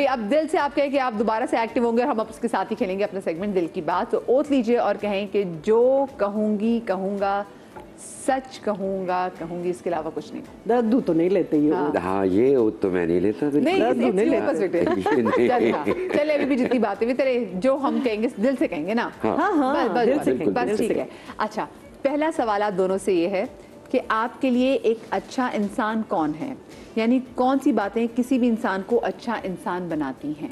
भाई अब दिल से आप कहें कि आप दोबारा से एक्टिव होंगे और हम अब उसके साथ ही खेलेंगे अपना सेगमेंट दिल की बात। तो ओथ लीजिए और कहें कि जो कहूंगी कहूंगा, सच कहूंगा कहूंगी, इसके अलावा कुछ नहीं। दर्द तो नहीं लेते ये। हाँ, ये ओथ तो मैं नहीं लेता। चले अभी भी जितनी बातें भी तेरे जो हम कहेंगे दिल से कहेंगे ना। हाँ, दिल से बस ठीक है। अच्छा, पहला सवाल आप दोनों से ये है कि आपके लिए एक अच्छा इंसान कौन है, यानी कौन सी बातें किसी भी इंसान को अच्छा इंसान बनाती हैं।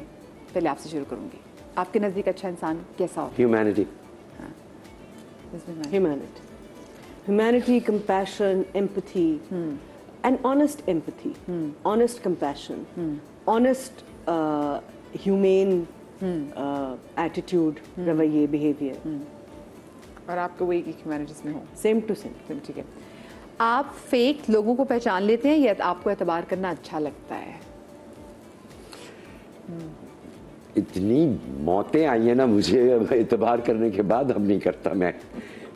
पहले आपसे शुरू करूंगी, आपके नजदीक अच्छा इंसान कैसा हो? Humanity. Humanity, compassion, empathy, and honest empathy, honest compassion, honest humane attitude, रवैये, behavior. और आपको वही की ह्यूमैनिटीज में हो? Same to same. ठीक है। आप फेक लोगों को पहचान लेते हैं या आपको एतबार करना अच्छा लगता है? इतनी मौतें आई है ना मुझे एतबार करने के बाद, अब नहीं करता मैं।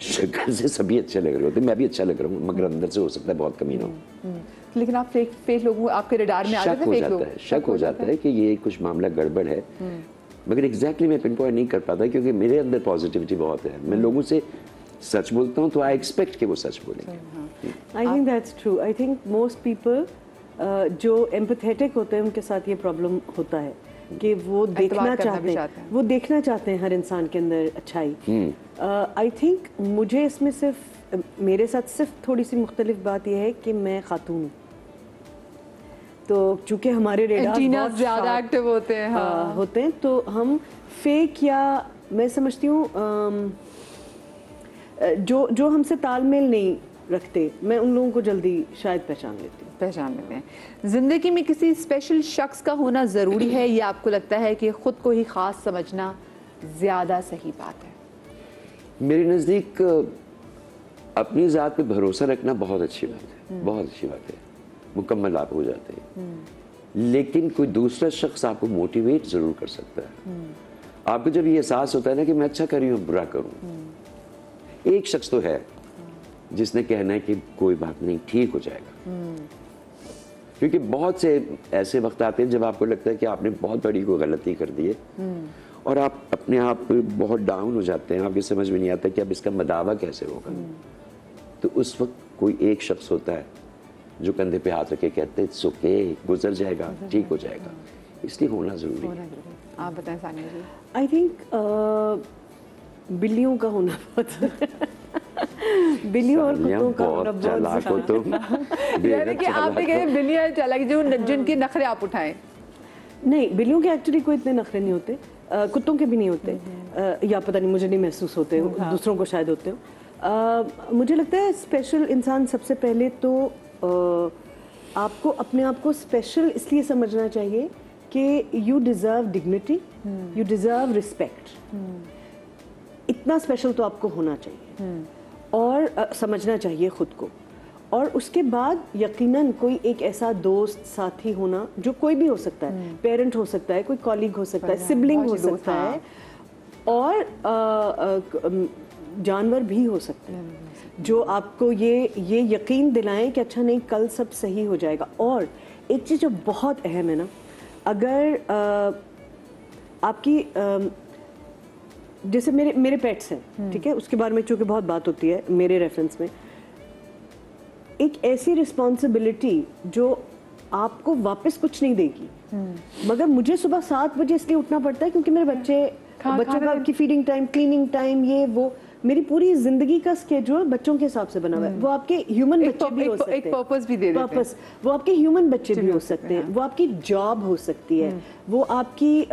शक्ल से सभी अच्छे लग रहे होते, मैं भी अच्छा लग रहा हूँ, मगर अंदर से हो सकता है बहुत कमीना हो। लेकिन आप फेक लोगों, आपके रडार में आ जाते हैं फेक लोग? शक हो जाता है कि ये कुछ मामला गड़बड़ है, मगर एग्जैक्टली मैं पिन पॉइंट नहीं कर पाता क्योंकि मेरे अंदर पॉजिटिविटी बहुत है। मैं लोगों से सच बोलता हूँ तो आई एक्सपेक्ट कि वो सच बोलेंगे। I think that's true. I think most people जो एम्पैथेटिक होते हैं उनके साथ ये प्रॉब्लम होता है कि वो देखना चाहते हैं हर इंसान के अंदर अच्छाई। आई थिंक मुझे इसमें सिर्फ मेरे साथ सिर्फ थोड़ी सी मुख्तलिफ बात यह है कि मैं खातून हूँ, तो चूंकि हमारे रेडार बहुत ज़्यादा एक्टिव होते हैं। होते हैं, तो हम फेक या मैं समझती हूँ जो हमसे तालमेल नहीं रखते, मैं उन लोगों को जल्दी शायद पहचान लेते हैं। जिंदगी में किसी स्पेशल शख्स का होना ज़रूरी है या आपको लगता है कि खुद को ही ख़ास समझना ज़्यादा सही बात है? मेरे नज़दीक अपनी ज़ात पे भरोसा रखना बहुत अच्छी बात है, बहुत अच्छी बात है, मुकम्मल आप हो जाते हैं। लेकिन कोई दूसरा शख्स आपको मोटिवेट ज़रूर कर सकता है। आपको जब ये एहसास होता है ना कि मैं अच्छा कर रही हूँ, बुरा करूँ, एक शख्स तो है जिसने कहना है कि कोई बात नहीं, ठीक हो जाएगा। क्योंकि बहुत से ऐसे वक्त आते हैं जब आपको लगता है कि आपने बहुत बड़ी कोई गलती कर दी है और आप अपने आप बहुत डाउन हो जाते हैं, आपकी समझ में नहीं आता कि अब इसका मदावा कैसे होगा। तो उस वक्त कोई एक शख्स होता है जो कंधे पे हाथ रखे कहते हैं इट्स ओके, गुजर जाएगा, ठीक हो जाएगा। इसलिए होना ज़रूरी है। आप बताएं सानिया जी। आई थिंक बिल्लियों का होना बहुत बिल्लियों और कुत्तों का होना बहुत हो तुम। यानी कि आपने कहा बिल्लियां चालाक जो जिनके नखरे आप उठाएं। नहीं, बिल्लियों के एक्चुअली कोई इतने नखरे नहीं होते, कुत्तों के भी नहीं होते, या पता नहीं मुझे नहीं महसूस होते, दूसरों को शायद होते हो। मुझे लगता है स्पेशल इंसान सबसे पहले तो आपको अपने आप को स्पेशल इसलिए समझना चाहिए कि you deserve dignity, you deserve respect. इतना स्पेशल तो आपको होना चाहिए और समझना चाहिए खुद को। और उसके बाद यकीनन कोई एक ऐसा दोस्त साथी होना, जो कोई भी हो सकता है, पेरेंट हो सकता है, कोई कॉलीग हो सकता है, सिबलिंग हो सकता है, और जानवर भी हो सकते हैं, जो आपको ये यकीन दिलाएं कि अच्छा नहीं, कल सब सही हो जाएगा। और एक चीज़ जो बहुत अहम है ना, अगर आपकी जैसे मेरे पेट्स हैं, ठीक है, उसके बारे में चूँकि बहुत बात होती है मेरे रेफरेंस में, एक ऐसी रिस्पॉन्सिबिलिटी जो आपको वापस कुछ नहीं देगी, मगर मुझे सुबह 7 बजे इसलिए उठना पड़ता है क्योंकि मेरे बच्चों की फीडिंग टाइम, क्लीनिंग टाइम, ये वो, मेरी पूरी जिंदगी का स्केड्यूल बच्चों के हिसाब से बना हुआ है। वो आपके ह्यूमन बच्चे भी हो सकते हैं, एक पर्पस भी दे देते हैं। वो आपके ह्यूमन बच्चे भी हो सकते हैं, वो आपकी जॉब हो सकती है, वो आपकी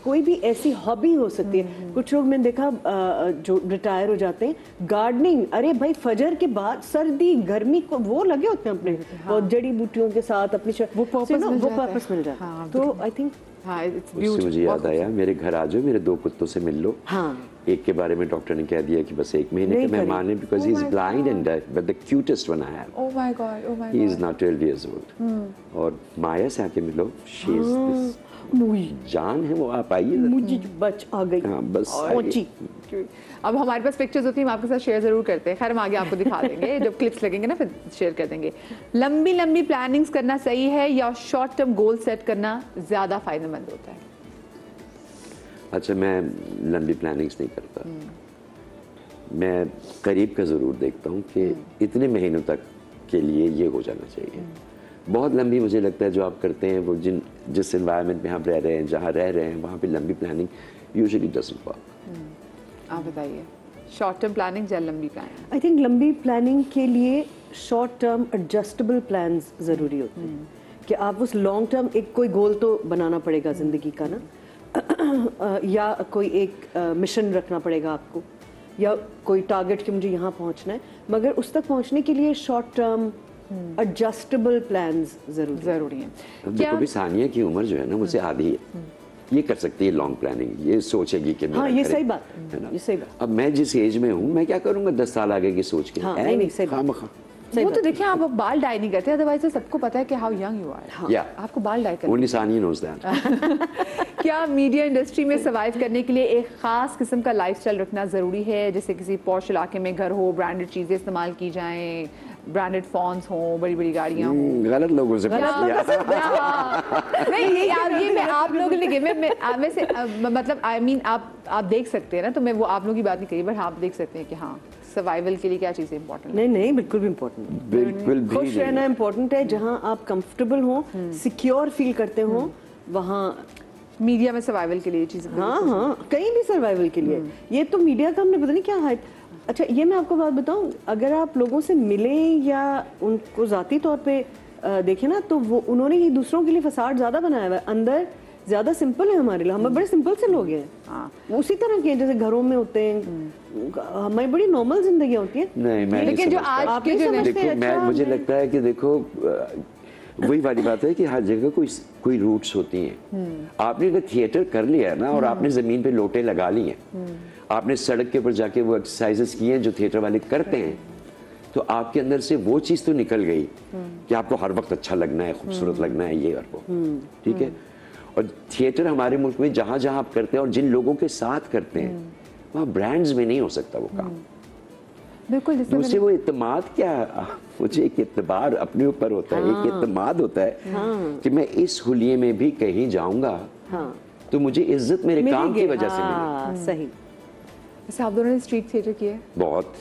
कोई भी ऐसी हॉबी हो सकती है। कुछ लोग मैंने देखा जो रिटायर हो जाते हैं, गार्डनिंग, अरे भाई फजर के बाद सर्दी गर्मी को वो लगे होते हैं अपने और जड़ी बूटियों के साथ अपनी वो पर्पस मिल जाता है। तो आई थिंक उससे मुझे याद आया, मेरे घर आ जाओ, मेरे 2 कुत्तों से मिल लो। एक के बारे में डॉक्टर ने कह दिया कि बस 1 महीने के मेहमान है, because he is blind and deaf, but the cutest one I have, oh my God, oh my God, he is not 12 years old। और माया से आके मिलो, शी इज दिस जान है वो, आप आइए, मुझे बच आ गई, हाँ बस पहुंची, क्यूट। अब हमारे पास पिक्चर्स होती हैं, हम आपके साथ शेयर जरूर करते हैं। खैर हम आगे आपको दिखा देंगे, जब क्लिप्स लगेंगे ना फिर शेयर कर देंगे। लंबी लंबी प्लानिंग्स करना सही है या शॉर्ट टर्म गोल सेट करना ज़्यादा फायदेमंद होता है? अच्छा, मैं लंबी प्लानिंग्स नहीं करता। मैं करीब का ज़रूर देखता हूँ कि इतने महीनों तक के लिए ये हो जाना चाहिए। बहुत लंबी मुझे लगता है जो आप करते हैं वो जिस एनवायरनमेंट में आप रह रहे हैं, जहाँ रह रहे हैं, वहाँ पे लंबी प्लानिंग यूजुअली डजंट वर्क। आप बताइए, शॉर्ट टर्म प्लानिंग या लंबी प्लानिंग? आई थिंक लंबी प्लानिंग के लिए शॉर्ट टर्म एडजस्टेबल प्लान्स ज़रूरी होते हैं कि आप उस लॉन्ग टर्म एक कोई गोल तो बनाना पड़ेगा ज़िंदगी का ना, या कोई एक मिशन रखना पड़ेगा आपको, या कोई टारगेट कि मुझे यहाँ पहुँचना है, मगर उस तक पहुँचने के लिए शॉर्ट टर्म एडजस्टेबल प्लान्स ज़रूरी है। अब देखो भी सानिया की उम्र जो है ना मुझसे आधी है, ये कर सकती है लॉन्ग प्लानिंग, ये सोचेगी कि हाँ, ये करें, सही बात है ना? ये सही बात। अब मैं जिस एज में हूँ मैं क्या करूँगा 10 साल आगे की सोच के? हाँ, नहीं, सही बात। खामखा। वो तो देखिए, आप बाल डाई नहीं करते, अदरवाइज तो सबको पता है कि हाउ यंग यू आर। या आपको बाल डाई करना। Only Sania knows that. क्या मीडिया इंडस्ट्री में सर्वाइव करने के लिए एक खास किस्म का लाइफस्टाइल रखना ज़रूरी है? जैसे किसी पॉश इलाके में घर हो, ब्रांडेड चीज़ें इस्तेमाल की जाएं, ब्रांडेड फोन्स हों, बड़ी बड़ी गाड़ियाँ हों। गलत लोगों से बात किया। नहीं, ये मैं आप लोगों के लिए मैं वैसे मतलब आई मीन आप देख सकते हैं ना, तो मैं वो आप लोगों की बात नहीं करी, बट आप देख सकते हैं कि हाँ सर्वाइवल के लिए क्या चीज़ें इंपॉर्टेंट है। नहीं, बिल्कुल भी इम्पोर्टेंट, बिल्कुल भी खुश रहना इम्पोर्टेंट है। जहाँ आप कंफर्टेबल हो, सिक्योर फील करते हो, वहाँ मीडिया में सर्वाइवल के लिए चीज़ें। हाँ, कहीं भी सर्वाइवल के लिए। ये तो मीडिया का हमने पता नहीं क्या हाइप। अच्छा, ये मैं आपको बात बताऊं, अगर आप लोगों से मिलें या उनको ज़ाती तौर पे देखें ना, तो वो उन्होंने ही दूसरों के लिए फसाड ज़्यादा बनाया हुआ है, अंदर ज़्यादा सिंपल है हमारे लिए। हम बड़े सिंपल से लोग हैं। हाँ, उसी तरह के जैसे घरों में होते हैं, हमारी बड़ी नॉर्मल जिंदगी होती है। नहीं, मैं लेकिन जो आज आपके जो देखो, मैं मुझे लगता है कि देखो वही वाली बात है कि हर जगह कोई रूट्स होती हैं। आपने अगर थिएटर कर लिया है ना, और आपने जमीन पे लोटे लगा लिए, आपने सड़क के ऊपर जाके वो एक्सरसाइजेस किए हैं जो थिएटर वाले करते हैं, तो आपके अंदर से वो चीज़ तो निकल गई कि आपको हर वक्त अच्छा लगना है, खूबसूरत लगना है, ये और वो, ठीक है। और थिएटर हमारे मुल्क में जहाँ जहाँ आप करते हैं और जिन लोगों के साथ करते हैं, वहाँ ब्रांड्स में नहीं हो सकता वो काम। बिल्कुल। दूसरे वो इत्तेमाद, क्या मुझे एक इत्तेबार अपने ऊपर होता है, एक इत्तेमाद होता है कि मैं इस हुलिये में भी कहीं जाऊंगा तो मुझे इज्जत मेरे काम की वजह से मिलेगी। सही। वैसे आप दोनों ने स्ट्रीट थिएटर किया है? बहुत।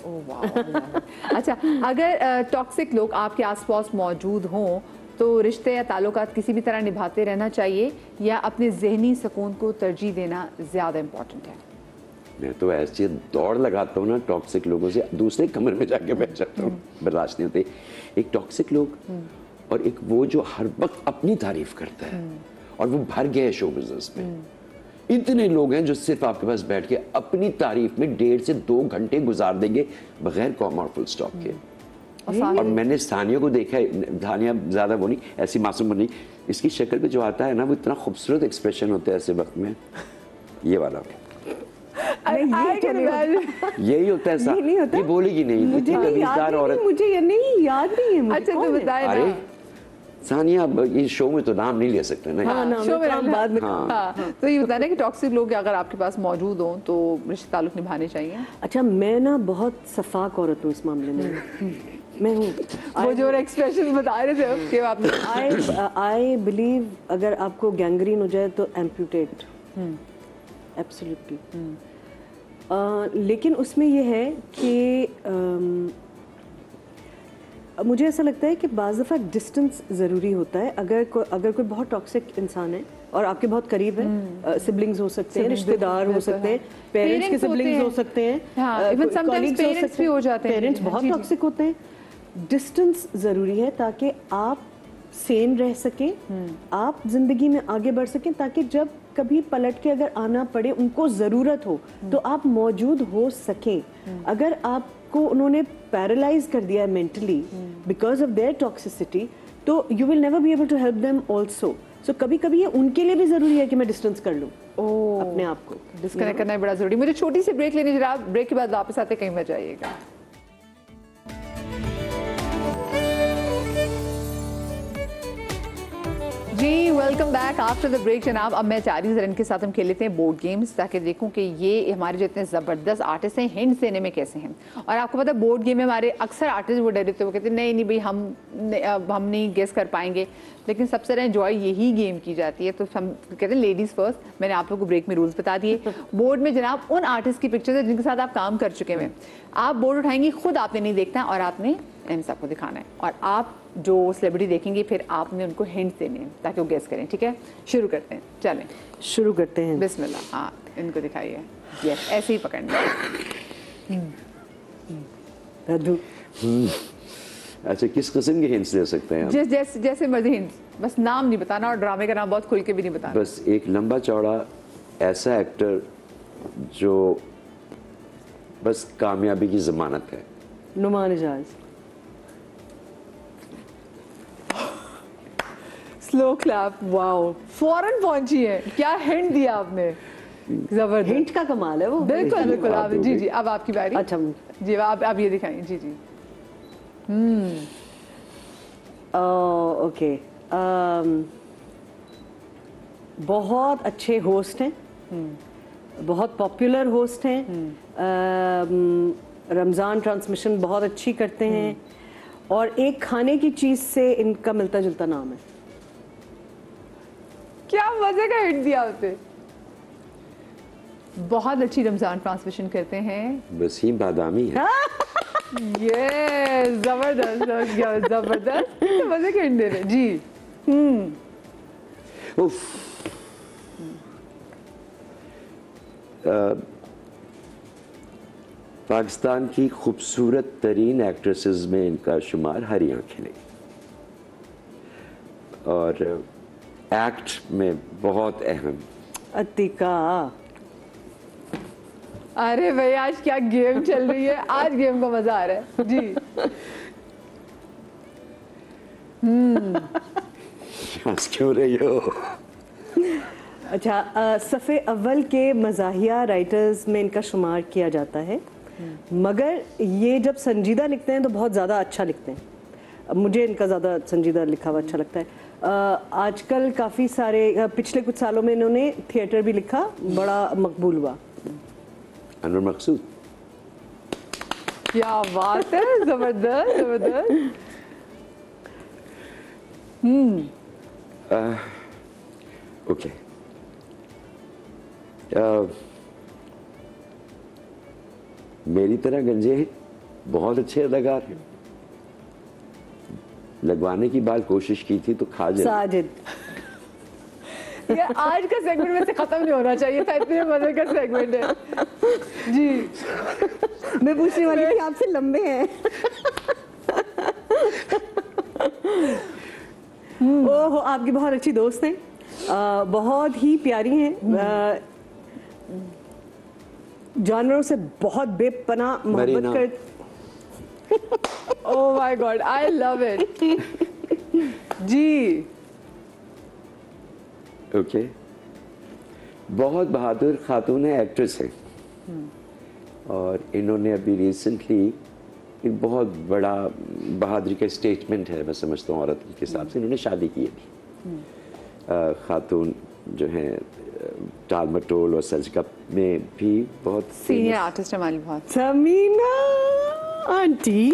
ओह वाह। अच्छा, अगर टॉक्सिक लोग आपके आसपास मौजूद हों तो रिश्ते या ताल्लुकात किसी भी तरह निभाते रहना चाहिए या अपने जहनी सुकून को तरजीह देना ज़्यादा इम्पोर्टेंट है? मैं तो ऐसे दौड़ लगाता हूँ ना टॉक्सिक लोगों से, दूसरे कमरे में जाके बैठ जाता हूँ, बर्दाश्त नहीं होते। एक टॉक्सिक लोग और एक वो जो हर वक्त अपनी तारीफ करता है और वो भर गया है शो बिजनेस में। इतने लोग हैं जो सिर्फ आपके पास बैठ के अपनी तारीफ में 1.5 से 2 घंटे गुजार देंगे बगैर कॉमा और फुल स्टॉप के। और मैंने सानिया को देखा है, सानिया ज्यादा वो नहीं, ऐसी मासूम नहीं, इसकी शक्ल पे जो आता है ना वो इतना खूबसूरत एक्सप्रेशन होता है ऐसे वक्त में, ये वाला यही होता है। ये बोलेगी नहीं, मुझे तमीज़दार औरत, मुझे ये नहीं याद नहीं है। अच्छा, तो बताए ना। अरे सानिया, इस शो में तो नाम नहीं ले सकते ना। हाँ, शो में नाम बाद में। हाँ, तो ये बताना कि टॉक्सिक लोग अगर आपके पास मौजूद हों तो रिश्ते ताल्लुक निभाने चाहिए? अच्छा, मैं ना बहुत सफाक औरत हूँ इस मामले में। मैं हूँ वो जो एक्सप्रेशन बता रहे थे कि आपने आई बिलीव अगर आपको गैंग्रीन हो जाए तो एम्प्यूटेट, एब्सोल्युटली। लेकिन उसमें ये है कि मुझे ऐसा लगता है कि बाज़ दफ़ा डिस्टेंस ज़रूरी होता है। अगर कोई बहुत टॉक्सिक इंसान है और आपके बहुत करीब है, सिबलिंग्स हो सकते हैं, रिश्तेदार हो सकते हैं, पेरेंट्स के सिबलिंग्स हो सकते हैं, पेरेंट्स भी हो जाते हैं, पेरेंट्स बहुत टॉक्सिक होते हैं। डिस्टेंस ज़रूरी है ताकि आप सेन रह सकें, आप जिंदगी में आगे बढ़ सकें, ताकि जब कभी पलट के अगर आना पड़े, उनको ज़रूरत हो तो आप मौजूद हो सकें। अगर आपको उन्होंने पैरालाइज कर दिया है mentally because of their toxicity, तो you will never be able to help them also. सो कभी कभी ये उनके लिए भी ज़रूरी है कि मैं डिस्टेंस कर लूँ अपने आप को। डिस्कनेक्ट करना बड़ा ज़रूरी। मुझे छोटी सी ब्रेक लेने जरा, ब्रेक के बाद वापस आते, कहीं मत जाइएगा। जी welcome back after the break जनाब। अब मैं चाह रही हूँ जरा इनके साथ हम खेल लेते हैं बोर्ड गेम्स, ताकि देखूं कि ये हमारे जो इतने ज़बरदस्त आर्टिस्ट हैं हिंट्स देने में कैसे हैं। और आपको पता है बोर्ड गेम में हमारे अक्सर आर्टिस्ट वो डरे थे, वो कहते हैं नहीं नहीं भाई हम नहीं गेस कर पाएंगे, लेकिन सबसे ज़्यादा एंजॉय यही गेम की जाती है। तो हम कहते हैं लेडीज़ फर्स्ट। मैंने आप लोग को ब्रेक में रूल्स बता दिए। बोर्ड में जनाब उन आर्टिस्ट की पिक्चर्स है जिनके साथ आप काम कर चुके हैं। आप बोर्ड उठाएंगी, खुद आपने नहीं देखना और आपने एम साहब को दिखाना है, और आप जो सेलिब्रिटी देखेंगे फिर आपने उनको हिंट्स देने हैं ताकि वो गेस करें। ठीक है, शुरू करते हैं। चलें शुरू करते हैं। बिस्मिल्लाह। हाँ, इनको दिखाइए। यस, ऐसे ही पकड़ना। दादू अच्छा, किस किस्म के हिंट्स दे सकते हैं आप? जैसे मर्जी हिंट्स, बस नाम नहीं बताना और ड्रामे का नाम बहुत खुल के भी नहीं बताना। बस एक लंबा चौड़ा ऐसा एक्टर जो बस कामयाबी की जमानत है। Noman Ijaz. Slow clap. Wow, फौरन पहुंची है। क्या हिंट दिया आपने, जबरदस्त। हिंट का कमाल है वो। बिल्कुल बिल्कुल। आप जी जी, अब आपकी बारी। अच्छा जी, आप ये दिखाएं। जी जी। ओके। बहुत अच्छे होस्ट हैं, बहुत पॉपुलर होस्ट हैं, रमज़ान ट्रांसमिशन बहुत अच्छी करते हैं, और एक खाने की चीज़ से इनका मिलता जुलता नाम है। क्या मजे का हिंट दिया आपने। बहुत अच्छी रमज़ान ट्रांसमिशन करते हैं। वसीम बादामी है। ये जबरदस्त जबरदस्त। मजे का हिंट दे रहे जी। उफ। पाकिस्तान की खूबसूरत तरीन एक्ट्रेसेस में इनका शुमार हरी आंखें ले, और एक्ट में बहुत अहम। अतिका। अरे भाई, आज क्या गेम चल रही है। आज गेम का मजा आ रहा है जी। हंस क्यों रही हो? अच्छा, सफ़े अव्वल के मज़ाहिया राइटर्स में इनका शुमार किया जाता है, मगर ये जब संजीदा लिखते हैं तो बहुत ज़्यादा अच्छा लिखते हैं। मुझे इनका ज़्यादा संजीदा लिखा हुआ अच्छा लगता है। आजकल काफ़ी सारे पिछले कुछ सालों में इन्होंने थिएटर भी लिखा, बड़ा मकबूल हुआ। अनवर मकसूद। क्या बात है, जबरदस्त जबरदस्त। ओके। मेरी तरह गंजे बहुत अच्छे अदाकार हैं। लगवाने की बात कोशिश की थी तो खा जाए। साजिद। ये आज का सेगमेंट में से खत्म नहीं होना चाहिए था, इतने मजे का सेगमेंट है जी। मैं पूछने वाली थी आपसे लंबे हैं। ओह, आपकी बहुत अच्छी दोस्त हैं, बहुत ही प्यारी हैं, जानवरों से बहुत बेपनाह मोहब्बत कर। Oh my God, I love it जी। ओके। बहुत बहादुर खातून है, एक्ट्रेस है, और इन्होंने अभी रिसेंटली एक बहुत बड़ा बहादुरी का स्टेटमेंट है, मैं समझता हूँ औरत के हिसाब से, इन्होंने शादी की अभी। खातून जो है टाल मटोल और सज कप में भी बहुत सीनियर आर्टिस्ट हमारी। बहुत समीना आंटी।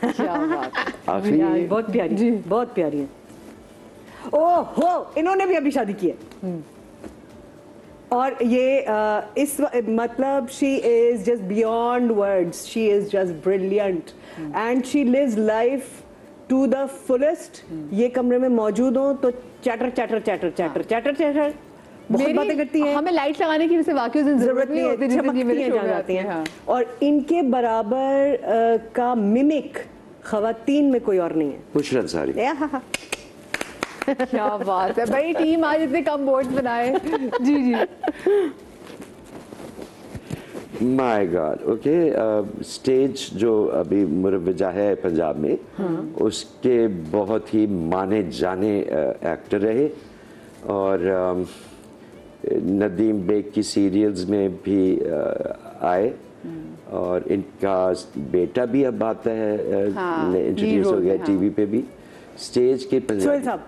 क्या बात है। आखिरी बहुत प्यारी जी, बहुत प्यारी है। ओह हो, इन्होंने भी अभी शादी की है, और ये इस मतलब she is just beyond words, she is just brilliant and she lives life to the fullest. ये कमरे में मौजूद हो तो chatter chatter chatter chatter chatter chatter बहुत बातें करती हैं। हमें लाइट लगाने की वैसे वाकई जरूरत नहीं होती, चमकती जाती हैं, और इनके बराबर का मिमिक खवातीन में कोई और नहीं है। बुशरा अंसारी। क्या बात है भाई, टीम आज इतने कम बोर्ड बनाए जी जी। My god. ओके। स्टेज जो अभी मुरवजा है पंजाब में, उसके बहुत ही माने जाने एक्टर रहे, और नदीम बेग की सीरियल्स में भी आए, और इनका बेटा भी अब आता है, इंट्रोड्यूस हो गया टीवी पे भी। स्टेज के सोहेल साहब।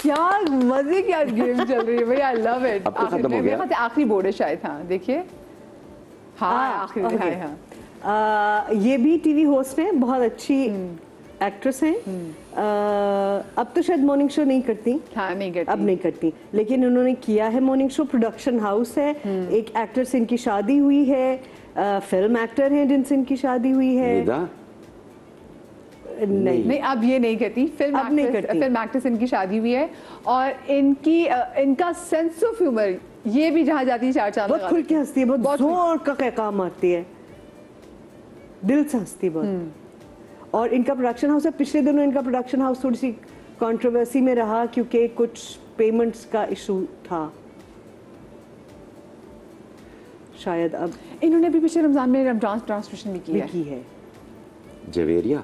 क्या मजे की आज गेम चल रही है भाई, आई लव इट। अब तो खत्म हो गया। आखिरी बोर्ड है शायद, हाँ देखिए, हाँ आखिरी, okay. हाँ हाँ। ये भी टीवी होस्ट हैं, बहुत अच्छी एक्ट्रेस हैं। अब तो शायद मॉर्निंग शो नहीं करती, हाँ नहीं करती, अब नहीं करती, लेकिन उन्होंने किया है मॉर्निंग शो। प्रोडक्शन हाउस है, एक एक्टर से इनकी शादी हुई है, फिल्म एक्टर हैं जिनसे इनकी शादी हुई है। नहीं अब ये नहीं करती, फिल्म एक्ट्रेस इनकी शादी हुई है, और इनका सेंस ऑफ ह्यूमर, ये भी जहाँ जाती है चार चांद बहुत खुल के हंसती है, बहुत जोर का कहका मारती है, दिल से हंसती है बहुत। और इनका प्रोडक्शन हाउस है, पिछले दिनों इनका प्रोडक्शन हाउस थोड़ी सी कंट्रोवर्सी में रहा क्योंकि कुछ पेमेंट्स का इशू था शायद। अब इन्होंने भी पिछले रमजान में रमजान ट्रांसमिशन भी की है। जवेरिया,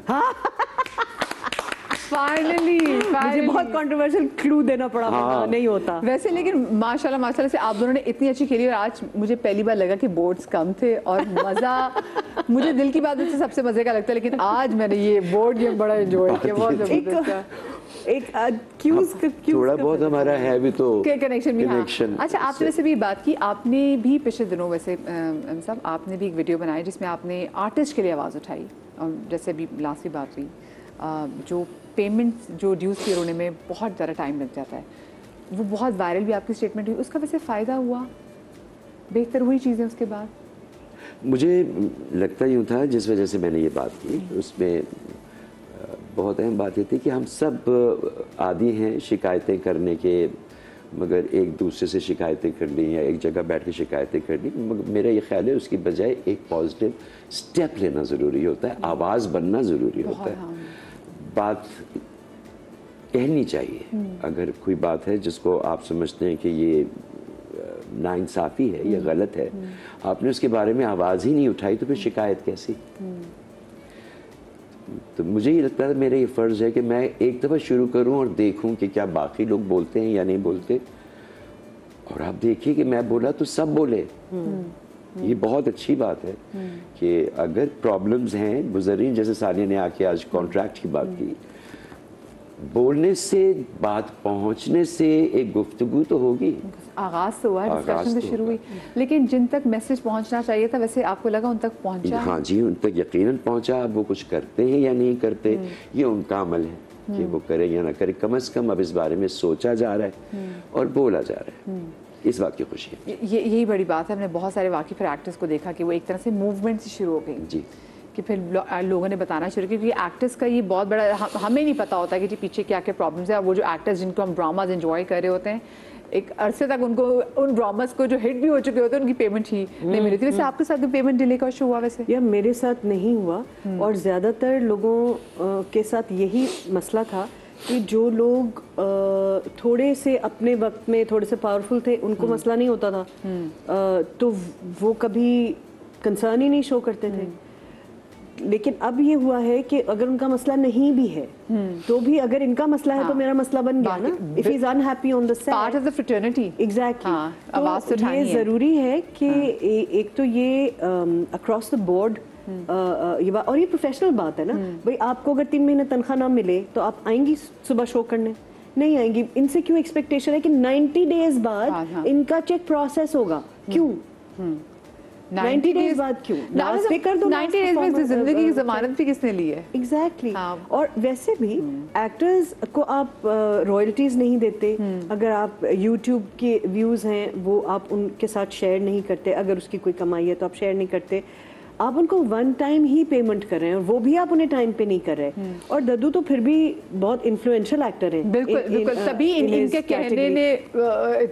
फाइनली मुझे बहुत कंट्रोवर्शियल क्लू देना पड़ा, नहीं होता वैसे, लेकिन माशाल्लाह से आप दोनों ने इतनी अच्छी खेली, और आज मुझे पहली बार लगा कि बोर्ड्स कम थे और मजा मुझे दिल की बात से सबसे मजे का लगता है, लेकिन आज मैंने ये बोर्ड गेम बड़ा एंजॉय किया, बहुत जबरदस्त था। एक क्यूज थोड़ा बहुत हमारा है भी तो कनेक्शन भी। हाँ। अच्छा, आपने वैसे भी बात की, आपने भी पिछले दिनों वैसे साहब आपने भी एक वीडियो बनाई जिसमें आपने आर्टिस्ट के लिए आवाज़ उठाई, और जैसे अभी लास्ट की बात हुई, जो पेमेंट जो ड्यूज क्लियर होने में बहुत ज़्यादा टाइम लग जाता है, वो बहुत वायरल भी आपकी स्टेटमेंट हुई, उसका वैसे फ़ायदा हुआ, बेहतर हुई चीज़ें उसके बाद? मुझे लगता यूँ था, जिस वजह से मैंने ये बात की, उसमें बहुत अहम बात ये थी कि हम सब आदी हैं शिकायतें करने के, मगर एक दूसरे से शिकायतें करनी या एक जगह बैठ के शिकायतें करनी, मगर मेरा ये ख्याल है उसकी बजाय एक पॉजिटिव स्टेप लेना ज़रूरी होता है, आवाज़ बनना ज़रूरी होता है, बात कहनी चाहिए। अगर कोई बात है जिसको आप समझते हैं कि ये नाइंसाफ़ी है या गलत है, आपने उसके बारे में आवाज़ ही नहीं उठाई, तो फिर शिकायत कैसी? तो मुझे ये लगता है मेरा ये फ़र्ज़ है कि मैं एक दफ़ा शुरू करूं और देखूं कि क्या बाकी लोग बोलते हैं या नहीं बोलते, और आप देखिए कि मैं बोला तो सब बोले। ये बहुत अच्छी बात है कि अगर प्रॉब्लम्स हैं, गुज़रीन जैसे सानिया ने आके आज कॉन्ट्रैक्ट की बात की, बोलने से, बात पहुंचने से एक गुफ्तगू तो होगी, आगाज़ तो हुआ, डिस्कशन तो शुरू हुई, लेकिन जिन तक मैसेज पहुंचना चाहिए था, वैसे आपको लगा उन तक पहुंचा? हाँ जी, उन तक यकीनन पहुंचा। अब वो कुछ करते हैं या नहीं करते, ये उनका अमल है कि वो करें या ना करें, कम से कम अब इस बारे में सोचा जा रहा है और बोला जा रहा है, इस बात की खुशी है। यही बड़ी बात है। हमने बहुत सारे वाकई फिर एक्टर्स को देखा कि वो एक तरह से मूवमेंट से शुरू हो गई जी, कि फिर लोगों ने बताना शुरू किया, क्योंकि एक्टर्स का ये बहुत बड़ा, हमें नहीं पता होता कि जी पीछे क्या क्या प्रॉब्लम्स है। वो जो एक्टर्स जिनको हम ड्रामाज एंजॉय कर रहे होते हैं, एक अरसे तक उनको उन ड्रामास को जो हिट भी हो चुके होते हैं, उनकी पेमेंट ही नहीं मिली थी। वैसे आपके साथ पेमेंट डिले का इशू हुआ? वैसे या मेरे साथ नहीं हुआ, और ज़्यादातर लोगों के साथ यही मसला था कि जो लोग थोड़े से अपने वक्त में थोड़े से पावरफुल थे, उनको मसला नहीं होता था, तो वो कभी कंसर्न ही नहीं शो करते थे। लेकिन अब ये हुआ है कि अगर उनका मसला नहीं भी है, तो भी अगर इनका मसला है तो मेरा मसला बन गया ना। If he is unhappy on the set, part of the fraternity, exactly. आवाज तो ये जरूरी है कि एक तो ये अक्रॉस द बोर्ड, ये और ये प्रोफेशनल बात है ना भाई। आपको अगर 3 महीने तनख्वाह ना मिले तो आप आएंगी सुबह शो करने? नहीं आएंगी। इनसे क्यों एक्सपेक्टेशन है कि 90 डेज बाद इनका चेक प्रोसेस होगा? क्यों 90 डेज बाद? क्यों लास्ट पे कर दो। 90 डेज में जिंदगी की जमानत भी किसने ली है? एग्जैक्टली। और वैसे भी एक्टर्स को आप रॉयल्टीज नहीं देते, अगर आप यूट्यूब के व्यूज हैं वो आप उनके साथ शेयर नहीं करते, अगर उसकी कोई कमाई है तो आप शेयर नहीं करते, आप उनको वन टाइम ही पेमेंट कर रहे हैं, वो भी आप उन्हें टाइम पे नहीं कर रहे। और दद्दू तो फिर भी बहुत इन्फ्लुएंशियल एक्टर हैं। बिल्कुल बिल्कुल, तभी इनके कहने ने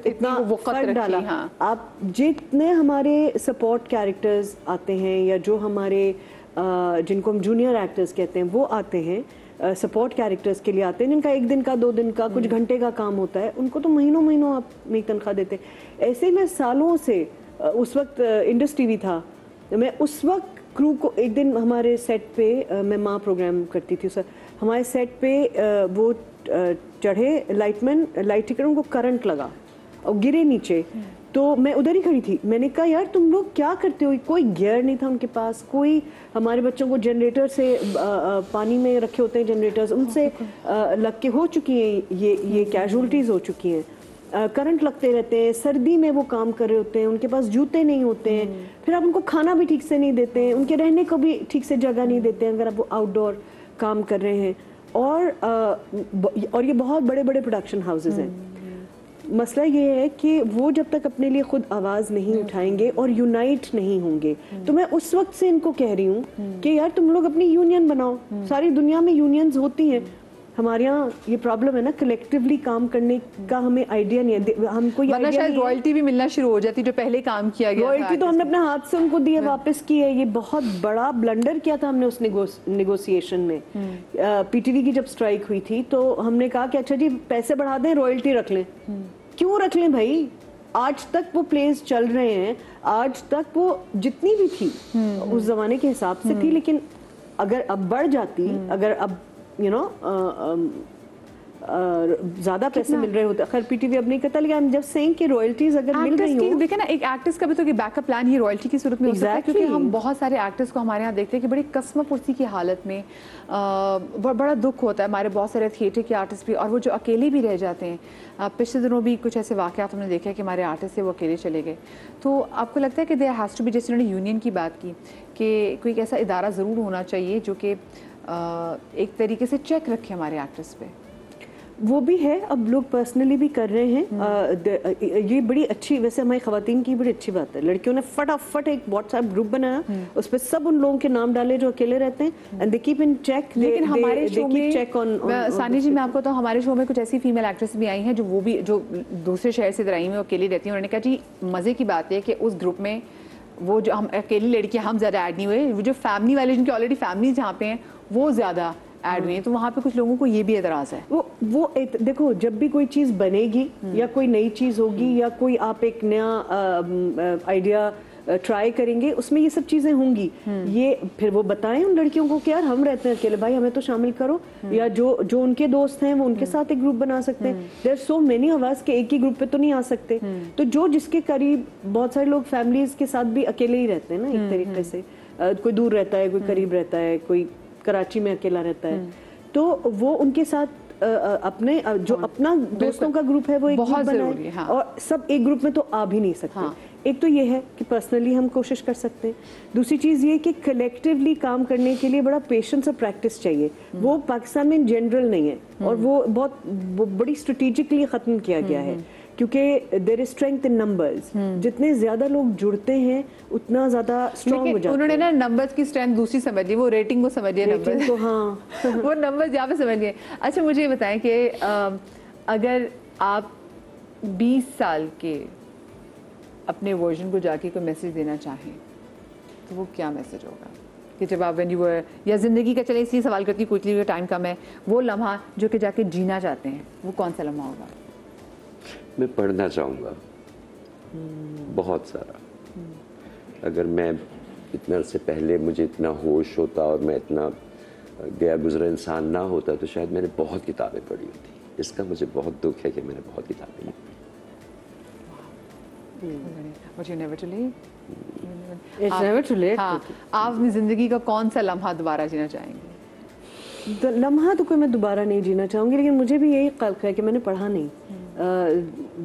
इतना वक़्त डाला। हाँ। आप जितने हमारे सपोर्ट कैरेक्टर्स आते हैं या जो हमारे जिनको हम जूनियर एक्टर्स कहते हैं वो आते हैं, सपोर्ट कैरेक्टर्स के लिए आते हैं, जिनका 1 दिन का 2 दिन का कुछ घंटे का काम होता है, उनको तो महीनों महीनों आप नहीं तनख्वाह देते। ऐसे मैं सालों से, उस वक्त इंडस टीवी था, मैं उस वक्त क्रू को, एक दिन हमारे सेट पे मैं माँ प्रोग्राम करती थी सर, हमारे सेट पे वो चढ़े लाइटमैन, लाइट टिकर, उनको करंट लगा और गिरे नीचे, तो मैं उधर ही खड़ी थी। मैंने कहा यार तुम लोग क्या करते हो? कोई गियर नहीं था उनके पास, कोई हमारे बच्चों को जनरेटर से पानी में रखे होते हैं जनरेटर्स, उनसे लग के हो चुकी हैं ये कैजुअलिटीज़ हो चुकी हैं। करंट लगते रहते हैं, सर्दी में वो काम कर रहे होते हैं, उनके पास जूते नहीं होते हैं, फिर आप उनको खाना भी ठीक से नहीं देते हैं, उनके रहने को भी ठीक से जगह नहीं देते हैं अगर आप वो आउटडोर काम कर रहे हैं। और ये बहुत बड़े बड़े प्रोडक्शन हाउसेस हैं। मसला ये है कि वो जब तक अपने लिए खुद आवाज़ नहीं उठाएंगे और यूनाइट नहीं होंगे, तो मैं उस वक्त से इनको कह रही हूँ कि यार तुम लोग अपनी यूनियन बनाओ। सारी दुनिया में यूनियंस होती हैं, हमारे यहाँ ये प्रॉब्लम है ना, कलेक्टिवली काम करने का हमें आइडिया नहीं है। हमको ये वरना शायद रॉयल्टी भी मिलना शुरू हो जाती जो पहले काम किया गया। रॉयल्टी तो हमने अपने हाथ से उनको दी है, वापस की है। ये बहुत बड़ा ब्लंडर किया था हमने उस नेगोशिएशन में। पीटीवी की जब स्ट्राइक हुई थी तो हमने कहा कि अच्छा जी पैसे बढ़ा दें, रॉयल्टी रख लें। क्यों रख लें भाई? आज तक वो प्लेस चल रहे हैं, आज तक वो जितनी भी थी उस जमाने के हिसाब से थी, लेकिन अगर अब बढ़ जाती, अगर अब ज्यादा पैसे मिल रहे होते, खैर पीटीवी अब नहीं करता, लेकिन जब सेइंग कि रॉयल्टीज अगर मिल रही हो, देखे ना एक एक्ट्रेस का भी तो बैकअप प्लान ही रॉयल्टी की सूरत में हो सकता है, क्योंकि हम बहुत सारे एक्टर्स को हमारे यहाँ देखते हैं कि बड़ी कसमपुर्सी की हालत में बड़ा दुख होता है। हमारे बहुत सारे थिएटर के आर्टिस्ट भी, और वो जो अकेले भी रह जाते हैं। पिछले दिनों भी कुछ ऐसे वाक़यात हमने देखे कि हमारे आर्टिस्ट थे वो अकेले चले गए। तो आपको लगता है कि देयर हैज़ टू बी, जैसे उन्होंने यूनियन की बात की, कि कोई ऐसा इदारा ज़रूर होना चाहिए जो कि एक तरीके से चेक रखे हमारे एक्ट्रेस पे? वो भी है, अब लोग पर्सनली भी कर रहे हैं। ये बड़ी अच्छी, वैसे हमारी ख़वातीन की बड़ी अच्छी बात है। लड़कियों ने फटाफट एक व्हाट्सएप ग्रुप बनाया, उस पर सब उन लोगों के नाम डाले जो अकेले रहते हैं, and they keep in check. लेकिन हमारे शो में सानी जी, मैं आपको तो हमारे शो में कुछ ऐसी फीमेल एक्ट्रेस भी आई हैं जो वो भी जो दूसरे शहर से इधर आई हैं, अकेली रहती हैं। उन्होंने कहा जी मज़े की बात है कि उस ग्रुप में वो जो हम अकेली लड़कियाँ हम ज़्यादा ऐड नहीं हुए, वो जो फैमिली वाले जिनकी ऑलरेडी फैमिली जहाँ पे हैं वो ज़्यादा ऐड हुई है। तो वहाँ पे कुछ लोगों को ये भी एतराज़ है। वो देखो, जब भी कोई चीज़ बनेगी या कोई नई चीज़ होगी या कोई आप एक नया आइडिया ट्राई करेंगे, उसमें ये सब चीज़ें होंगी। ये फिर वो बताएं उन लड़कियों को कि यार हम रहते हैं अकेले, भाई हमें तो शामिल करो, या जो उनके दोस्त हैं वो उनके साथ एक ग्रुप बना सकते हैं। देयर सो मेनी आवाज़ के एक ही ग्रुप पे तो नहीं आ सकते। तो जो जिसके करीब, बहुत सारे लोग फैमिलीज के साथ भी अकेले ही रहते हैं ना एक तरीके से, कोई दूर रहता है, कोई करीब रहता है, कोई कराची में अकेला रहता है, तो वो उनके साथ अपने जो अपना दोस्तों का ग्रुप है वो एक बहुत ग्रुप जरूरी है। बनाए। और सब एक ग्रुप में तो आ भी नहीं सकते। एक तो ये है कि पर्सनली हम कोशिश कर सकते हैं। दूसरी चीज़ ये कि कलेक्टिवली काम करने के लिए बड़ा पेशेंस और प्रैक्टिस चाहिए। वो पाकिस्तान में इन जनरल नहीं है, और वो बड़ी स्ट्रेटेजिकली ख़त्म किया गया है, क्योंकि there is strength in numbers. जितने ज्यादा लोग जुड़ते हैं उतना ज्यादा स्ट्रांग हो जाते हैं। उन्होंने ना नंबर्स की स्ट्रेंथ दूसरी समझ ली, वो रेटिंग को समझ लिया, नंबर्स को, हाँ वो नंबर्स यहाँ पे समझ लिए। अच्छा मुझे ये बताएं कि अगर आप 20 साल के अपने वर्जन को जाके कोई मैसेज देना चाहें तो वो क्या मैसेज होगा? कि जब आप व्हेन यू वर, या ज़िंदगी का, चले इसी सवाल करती क्विकली, टाइम कम है, वो लम्हा जो कि जाके जीना चाहते हैं, वो कौन सा लम्हा होगा? मैं पढ़ना चाहूँगा बहुत सारा। अगर मैं इतना से पहले मुझे इतना होश होता और मैं इतना गया गुजरा इंसान ना होता तो शायद मैंने बहुत किताबें पढ़ी होती। इसका मुझे बहुत दुख है कि मैंने बहुत किताबें नहीं पढ़ी। But you're never too late. It's never too late. हाँ, आप अपनी ज़िंदगी का कौन सा लम्हा दोबारा जीना चाहेंगे? लम्हा तो कोई मैं दोबारा नहीं जीना चाहूँगी, लेकिन मुझे भी यही क़ल्क़ है कि मैंने पढ़ा नहीं।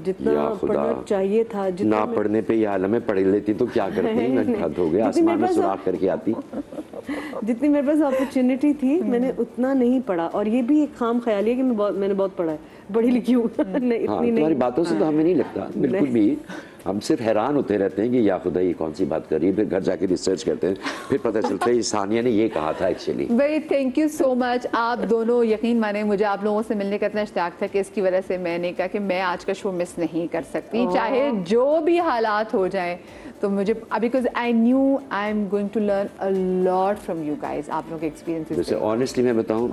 जितना पढ़ना चाहिए था, ना पढ़ने पे ये हाल में पढ़ लेती तो क्या करती, मैं हद हो गया, आसमान में सुराख करके आती। जितनी मेरे पास अपॉर्चुनिटी थी मैंने उतना नहीं पढ़ा, और ये भी एक खाम ख्याल है कि मैंने बहुत पढ़ा है, पढ़ी लिखी हूँ। तुम्हारी बातों से तो हमें नहीं लगता बिल्कुल भी। हम सिर्फ हैरान होते रहते हैं कि या खुदा ये कौन सी बात कर रही है, फिर घर जाके रिसर्च करते हैं, फिर पता चलता है सानिया ने ये कहा था एक्चुअली। भाई थैंक यू सो मच आप दोनों। यकीन माने मुझे आप लोगों से मिलने का इतना इश्तियाक था कि इसकी वजह से मैंने कहा कि मैं आज का शो मिस नहीं कर सकती, चाहे जो भी हालात हो जाए। तो मुझे because I knew I am going to learn a lot from you guys, आप लोगों के एक्सपीरियंसेस। वैसे ऑनेस्टली मैं बताऊं,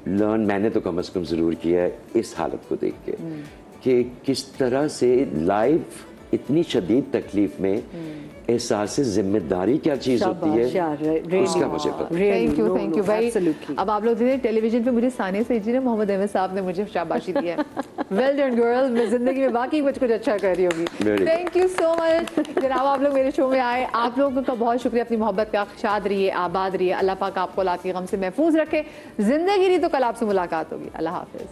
लर्न मैंने तो कम से कम ज़रूर किया है इस हालत को देख के कि किस तरह से लाइफ इतनी शदीद तकलीफ में एहसास जिम्मेदारी क्या चीज़ होती है उसका मुझे पता। थैंक यू भाई। अब आप लोग देखें टेलीविजन पे मुझे सानिया सईदी ने मोहम्मद अहमद साहब ने मुझे शाबाशी दी है। वेल डन गर्ल, मैं जिंदगी में बाकी कुछ अच्छा कर रही होगी। थैंक यू सो मच जनाब, आप लोग मेरे शो में आए, आप लोगों का बहुत शुक्रिया। अपनी मोहब्बत का शाद रहिए, आबाद रहिए, अल्लाह पाक आपको औलाद के गम से महफूज रखे। जिंदगी रही तो कल आपसे मुलाकात होगी। अल्लाह हाफिज।